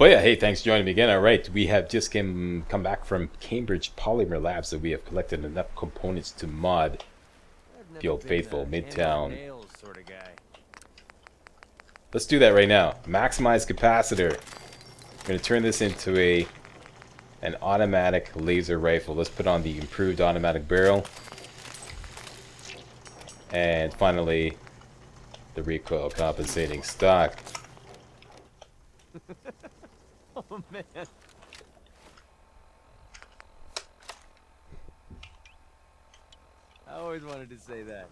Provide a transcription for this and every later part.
But yeah, hey, thanks for joining me again. All right, we have just come back from Cambridge Polymer Labs, so we have collected enough components to mod the Old Faithful Midtown. Sort of guy. Let's do that right now. Maximize capacitor. I'm going to turn this into an automatic laser rifle. Let's put on the improved automatic barrel. And finally, the recoil compensating stock. Oh man. I always wanted to say that.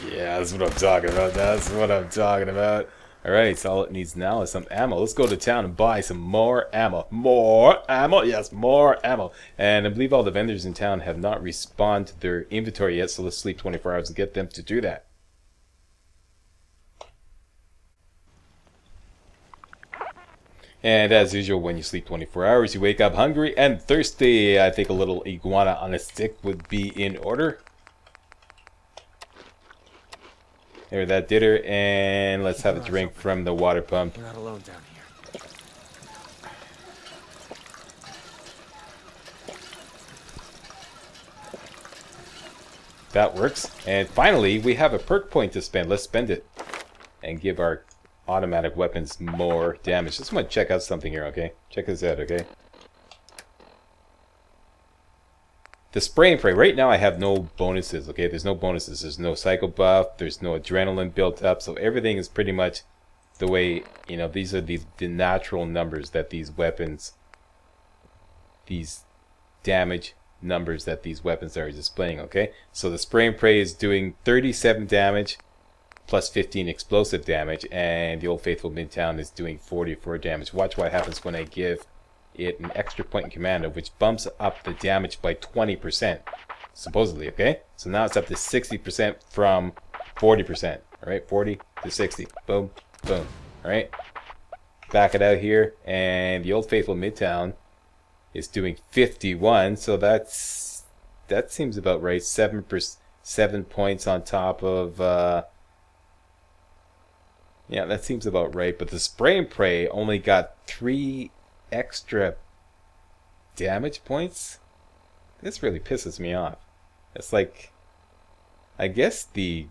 Yeah, that's what I'm talking about. That's what I'm talking about. Alright, so all it needs now is some ammo. Let's go to town and buy some more ammo. More ammo? Yes, more ammo. And I believe all the vendors in town have not respawned to their inventory yet, so let's sleep 24 hours and get them to do that. And as usual, when you sleep 24 hours, you wake up hungry and thirsty. I think a little iguana on a stick would be in order. There, that did her. And let's have a drink from the water pump. We're not alone down here. That works. And finally, we have a perk point to spend. Let's spend it and give our automatic weapons more damage. Just want to check out something here, okay? Check this out, okay? The spray and pray. Right now I have no bonuses, okay? There's no bonuses. There's no cycle buff. There's no adrenaline built up. So everything is pretty much the way, you know, these are the natural numbers that these weapons, these damage numbers that these weapons are displaying, okay? So the spray and pray is doing 37 damage plus 15 explosive damage, and the Old Faithful Midtown is doing 44 damage. Watch what happens when I give it an extra point in commando, which bumps up the damage by 20%, supposedly, okay? So now it's up to 60% from 40%, all right? 40 to 60, boom, boom, all right? Back it out here, and the Old Faithful Midtown is doing 51, so that seems about right. 7 points on top of, yeah, that seems about right. But the spray and pray only got 3 extra damage points. This really pisses me off. It's like, I guess I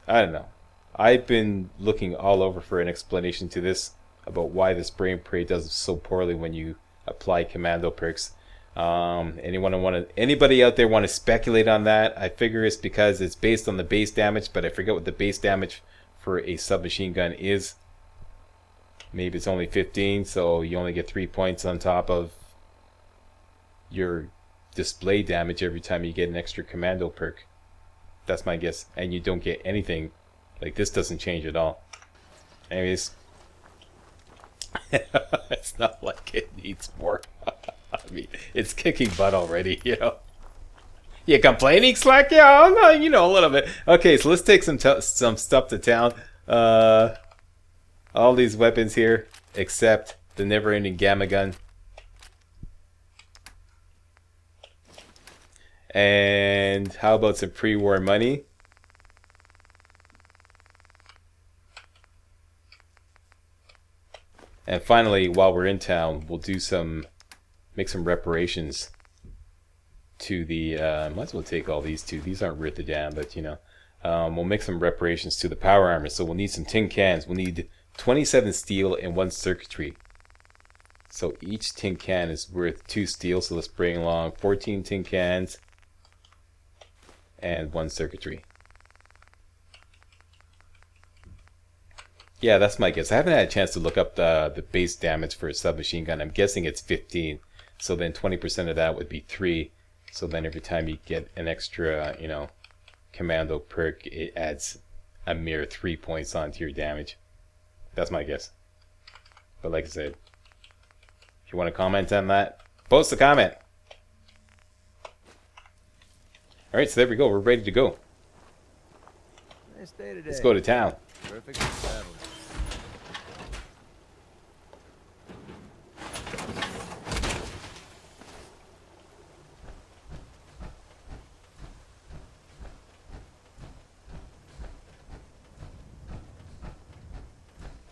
don't know. I've been looking all over for an explanation to this about why the spray and pray does so poorly when you apply commando perks. Anybody out there want to speculate on that? I figure it's because it's based on the base damage, but I forget what the base damage for a submachine gun is. Maybe it's only 15, so you only get 3 points on top of your display damage every time you get an extra commando perk. That's my guess. And you don't get anything. Like, this doesn't change at all. Anyways, it's not like it needs more. I mean, it's kicking butt already, you know. You complaining, Slack? Yeah, no, you know, a little bit. Okay, so let's take some stuff to town. All these weapons here, except the never-ending gamma gun. And how about some pre-war money? And finally, while we're in town, we'll do make some reparations to the, might as well take all these too. These aren't worth a damn, but you know, we'll make some reparations to the power armor. So we'll need some tin cans. We'll need 27 steel and 1 circuitry. So each tin can is worth 2 steel. So let's bring along 14 tin cans and 1 circuitry. Yeah, that's my guess. I haven't had a chance to look up the base damage for a submachine gun. I'm guessing it's 15. So then 20% of that would be 3. So then every time you get an extra, you know, commando perk, it adds a mere 3 points onto your damage. That's my guess. But like I said, if you want to comment on that, post a comment. Alright, so there we go. We're ready to go. Nice day today. Let's go to town. Perfect for traveling.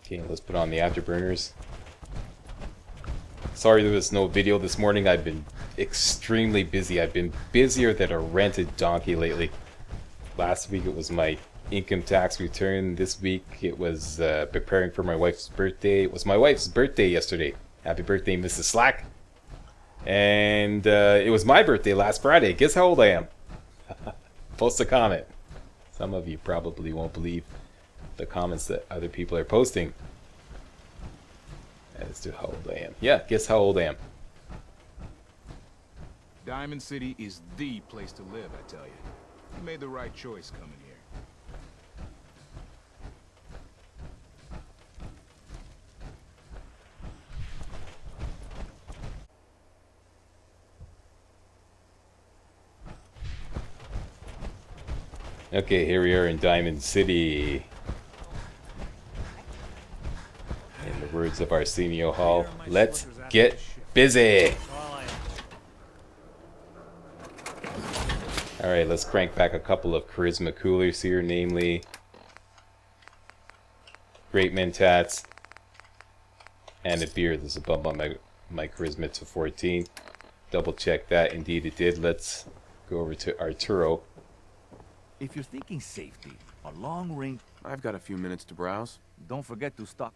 Okay, let's put on the afterburners. Sorry there was no video this morning. I've been extremely busy. I've been busier than a rented donkey lately. Last week it was my income tax return. This week it was preparing for my wife's birthday. It was my wife's birthday yesterday. Happy birthday, Mrs. Slack. And it was my birthday last Friday. Guess how old I am? Post a comment. Some of you probably won't believe the comments that other people are posting as to how old I am. Yeah, guess how old I am. Diamond City is the place to live, I tell you. You made the right choice coming here. Okay, here we are in Diamond City. In the words of Arsenio Hall, let's get busy! Alright, let's crank back a couple of charisma coolers here, namely Great Mentats and a beer. There's a bump on my charisma to 14. Double check that, indeed it did. Let's go over to Arturo. If you're thinking safety, a long range... I've got a few minutes to browse. Don't forget to stock...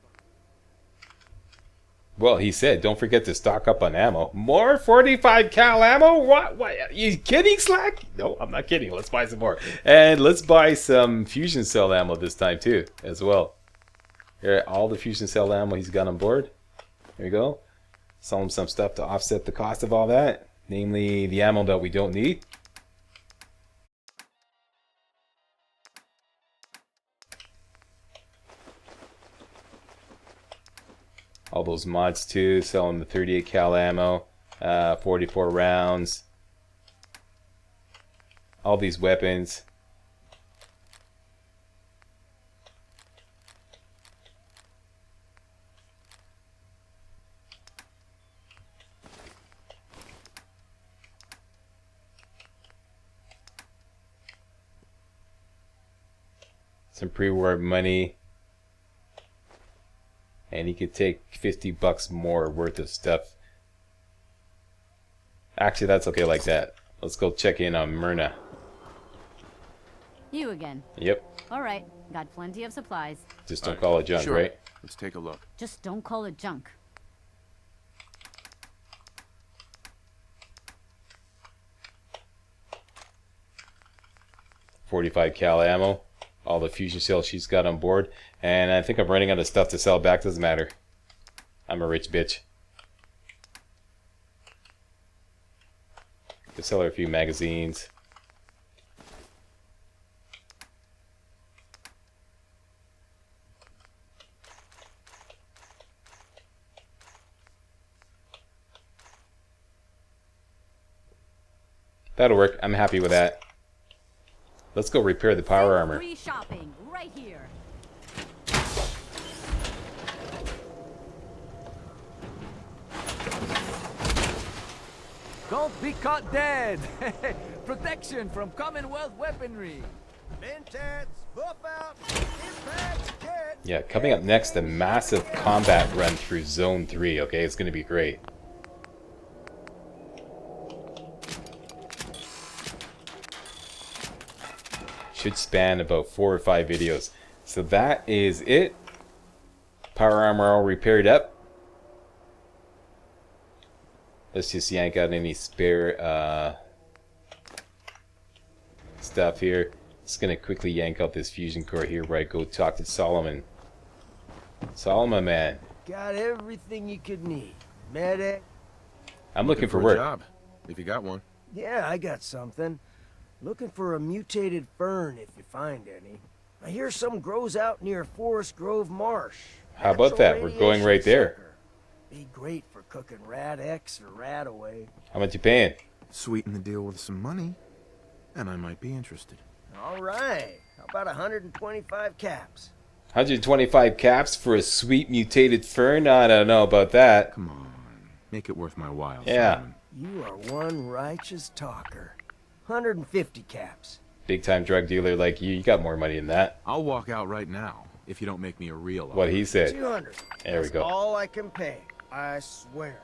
Well, he said, don't forget to stock up on ammo. More 45 cal ammo? What? Are you kidding, Slack? No, I'm not kidding. Let's buy some more. And let's buy some fusion cell ammo this time, too, as well. Here, all the fusion cell ammo he's got on board. There we go. Sell him some stuff to offset the cost of all that. Namely, the ammo that we don't need. All those mods too, selling the 38 cal ammo, 44 rounds, all these weapons. Some pre-war money. And he could take 50 bucks more worth of stuff. Actually, that's okay like that. Let's go check in on Myrna. You again. Yep. All right. Got plenty of supplies. Just don't call it junk, Sure. right? Let's take a look. Just don't call it junk. .45 cal ammo. All the fusion cells she's got on board. And I think I'm running out of stuff to sell back. Doesn't matter. I'm a rich bitch. Could sell her a few magazines. That'll work. I'm happy with that. Let's go repair the power armor. Free shopping right here. Don't be caught dead! Protection from Commonwealth weaponry! Mentats, buff out, impact, get. Yeah, coming up next, a massive combat run through Zone 3, okay? It's going to be great. Should span about 4 or 5 videos. So that is it. Power armor all repaired up. Let's just yank out any spare stuff here. Just gonna quickly yank out this fusion core here where I go talk to Solomon. Solomon, man. Got everything you could need. Medic. I'm looking for a work. job, if you got one. Yeah, I got something. Looking for a mutated fern if you find any. I hear some grows out near Forest Grove Marsh. How about that? We're going right there. Sucker. Be great for cooking rat X or rat away. How much you paying? Sweeten the deal with some money, and I might be interested. All right. How about 125 caps? 125 caps for a sweet mutated fern? I don't know about that. Come on, make it worth my while. Yeah. Simon. You are one righteous talker. 150 caps. Big time drug dealer like you got more money than that. I'll walk out right now if you don't make me a real offer. What he said. 200. There we That's go. all I can pay. I swear.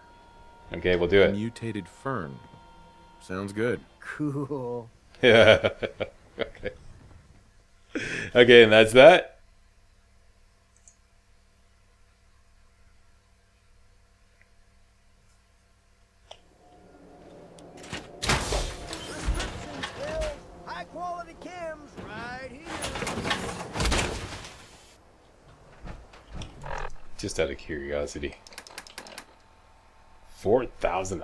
Okay, we'll do it. Mutated fern. Sounds good. Cool. Yeah. Okay. Okay, and that's that. Prescriptions filled. High quality chems right here. Just out of curiosity. 4,000.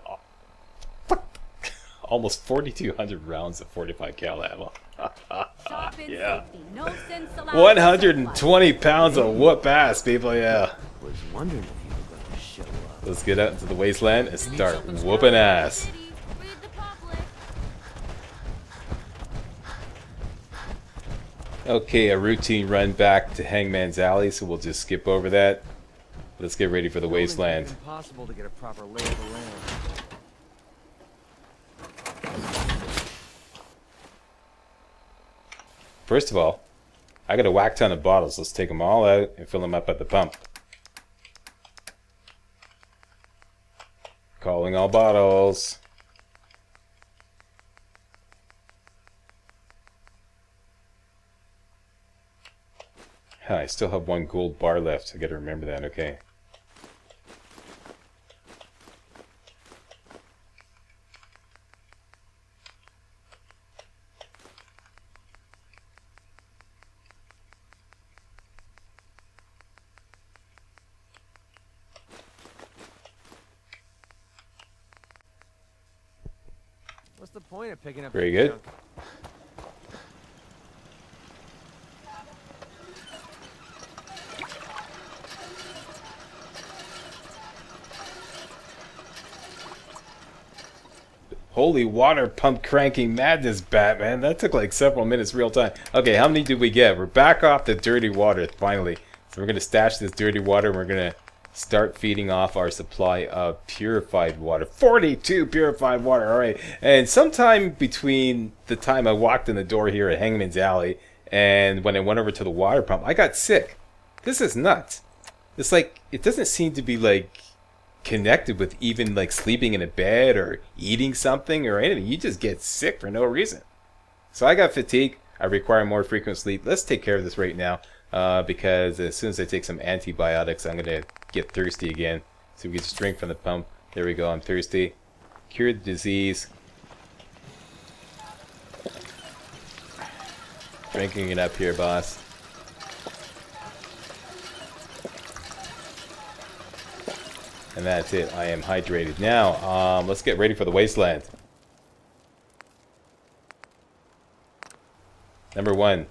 Almost 4,200 rounds of 45 cal ammo. Shop in Yeah. safety. No sense allowed. 120 pounds of whoop ass, people. Yeah. Was wondering if you were going to show up. Let's get out into the wasteland and start whooping ass. Read the public. Okay, a routine run back to Hangman's Alley, so we'll just skip over that. Let's get ready for the wasteland. It's impossible to get a proper lay of the land. First of all, I got a whack ton of bottles. Let's take them all out and fill them up at the pump. Calling all bottles. Huh, I still have 1 gold bar left. I gotta remember that, okay. What's the point of picking up Very this good. junk? Holy water pump cranking madness, Batman. That took like several minutes real time. Okay, how many did we get? We're back off the dirty water, finally. So we're going to stash this dirty water and we're going to start feeding off our supply of purified water. 42 purified water, alright. And sometime between the time I walked in the door here at Hangman's Alley and when I went over to the water pump, I got sick. This is nuts. It's like, it doesn't seem to be like connected with even like sleeping in a bed or eating something or anything. You just get sick for no reason. So I got fatigue. I require more frequent sleep. Let's take care of this right now because as soon as I take some antibiotics, I'm going to get thirsty again. So we can just drink from the pump. There we go. I'm thirsty. Cure the disease. Drinking it up here, boss. And that's it. I am hydrated. Now, let's get ready for the wasteland. Number 1.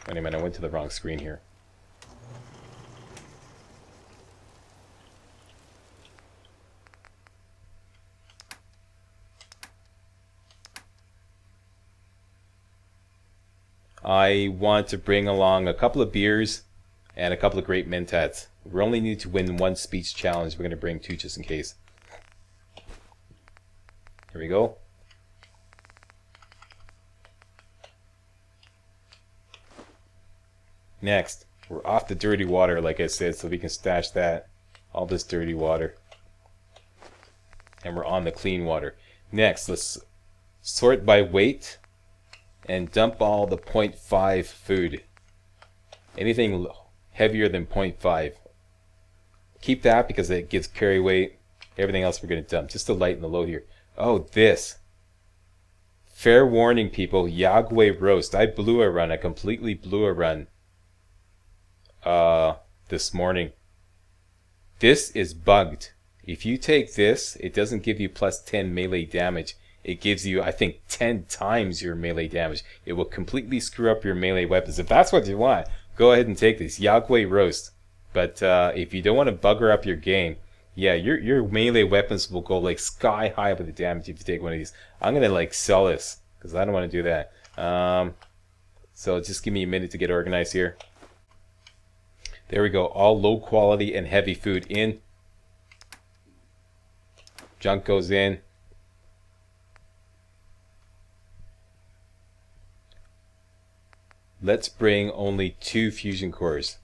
Wait a minute, I went to the wrong screen here. I want to bring along a couple of beers and a couple of great mentats. We only need to win 1 speech challenge. We're going to bring 2 just in case. Here we go. Next, we're off the dirty water, like I said, so we can stash that. All this dirty water. And we're on the clean water. Next, let's sort by weight and dump all the 0.5 food. Anything heavier than 0.5. Keep that because it gives carry weight. Everything else we're going to dump. Just to lighten the load here. Oh, this. Fair warning, people. Yagway roast. I blew a run. I completely blew a run. This morning. This is bugged. If you take this, it doesn't give you plus 10 melee damage. It gives you, I think, 10 times your melee damage. It will completely screw up your melee weapons. If that's what you want, go ahead and take this. Yagway roast. But if you don't want to bugger up your game, yeah, your melee weapons will go like sky high with the damage if you take one of these. I'm going to like sell this because I don't want to do that. So just give me a minute to get organized here. There we go. All low quality and heavy food in. Junk goes in. Let's bring only 2 fusion cores.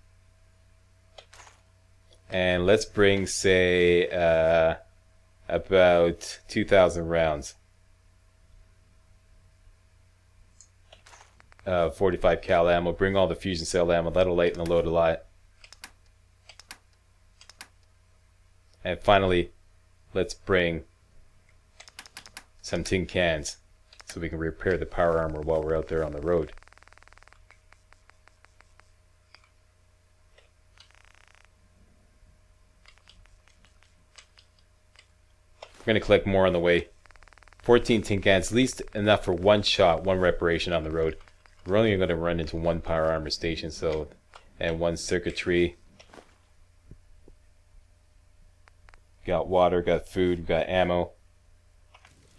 And let's bring, say, about 2,000 rounds. 45 cal ammo. Bring all the fusion cell ammo. That'll lighten the load a lot. And finally, let's bring some tin cans so we can repair the power armor while we're out there on the road. We're going to collect more on the way. 14 tin cans, at least enough for one shot, one reparation on the road. We're only going to run into one power armor station, so, and one circuitry. Got water, got food, got ammo.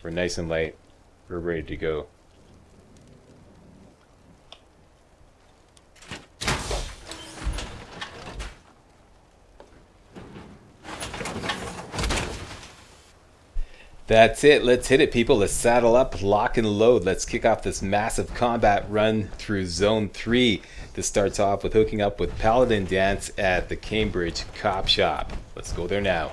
We're nice and light. We're ready to go. That's it. Let's hit it, people. Let's saddle up, lock and load. Let's kick off this massive combat run through Zone 3. This starts off with hooking up with Paladin Danse at the Cambridge Cop Shop. Let's go there now.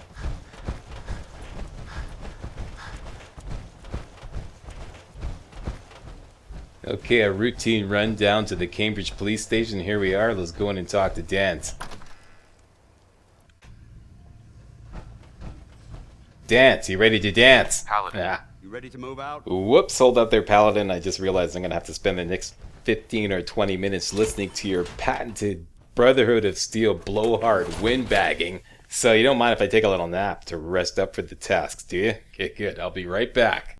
Okay, a routine run down to the Cambridge police station. Here we are. Let's go in and talk to Danse. Danse, you ready to dance? Paladin, Ah. you ready to move out? Whoops, hold up there, Paladin. I just realized I'm going to have to spend the next 15 or 20 minutes listening to your patented Brotherhood of Steel blowhard windbagging. So you don't mind if I take a little nap to rest up for the tasks, do you? Okay, good. I'll be right back.